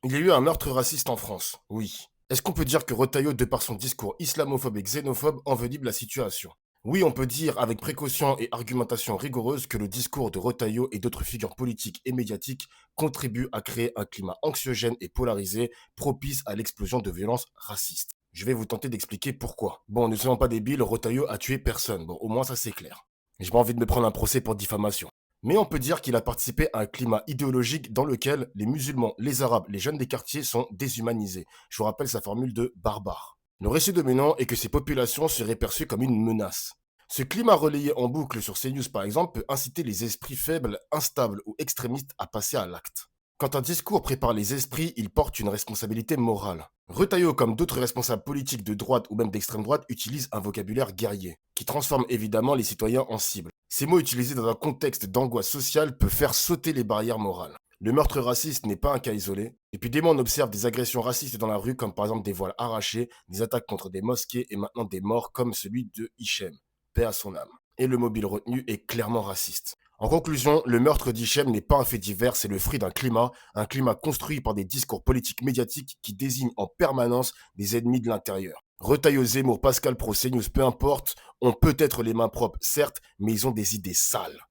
Il y a eu un meurtre raciste en France, oui. Est-ce qu'on peut dire que Retailleau, de par son discours islamophobe et xénophobe, envenime la situation? Oui, on peut dire avec précaution et argumentation rigoureuse que le discours de Retailleau et d'autres figures politiques et médiatiques contribue à créer un climat anxiogène et polarisé propice à l'explosion de violences racistes. Je vais vous tenter d'expliquer pourquoi. Bon, ne soyons pas débiles, Retailleau a tué personne. Bon, au moins ça c'est clair. J'ai pas envie de me prendre un procès pour diffamation. Mais on peut dire qu'il a participé à un climat idéologique dans lequel les musulmans, les arabes, les jeunes des quartiers sont déshumanisés. Je vous rappelle sa formule de barbare. Le récit dominant est que ces populations seraient perçues comme une menace. Ce climat relayé en boucle sur CNews par exemple peut inciter les esprits faibles, instables ou extrémistes à passer à l'acte. Quand un discours prépare les esprits, il porte une responsabilité morale. Retailleau, comme d'autres responsables politiques de droite ou même d'extrême droite, utilise un vocabulaire guerrier, qui transforme évidemment les citoyens en cibles. Ces mots utilisés dans un contexte d'angoisse sociale peuvent faire sauter les barrières morales. Le meurtre raciste n'est pas un cas isolé. Depuis des mois, on observe des agressions racistes dans la rue, comme par exemple des voiles arrachés, des attaques contre des mosquées et maintenant des morts comme celui de Hichem, paix à son âme. Et le mobile retenu est clairement raciste. En conclusion, le meurtre d'Hichem n'est pas un fait divers, c'est le fruit un climat construit par des discours politiques médiatiques qui désignent en permanence des ennemis de l'intérieur. Retailleau, Zemmour, Pascal Pro, CNews, peu importe, ont peut-être les mains propres, certes, mais ils ont des idées sales.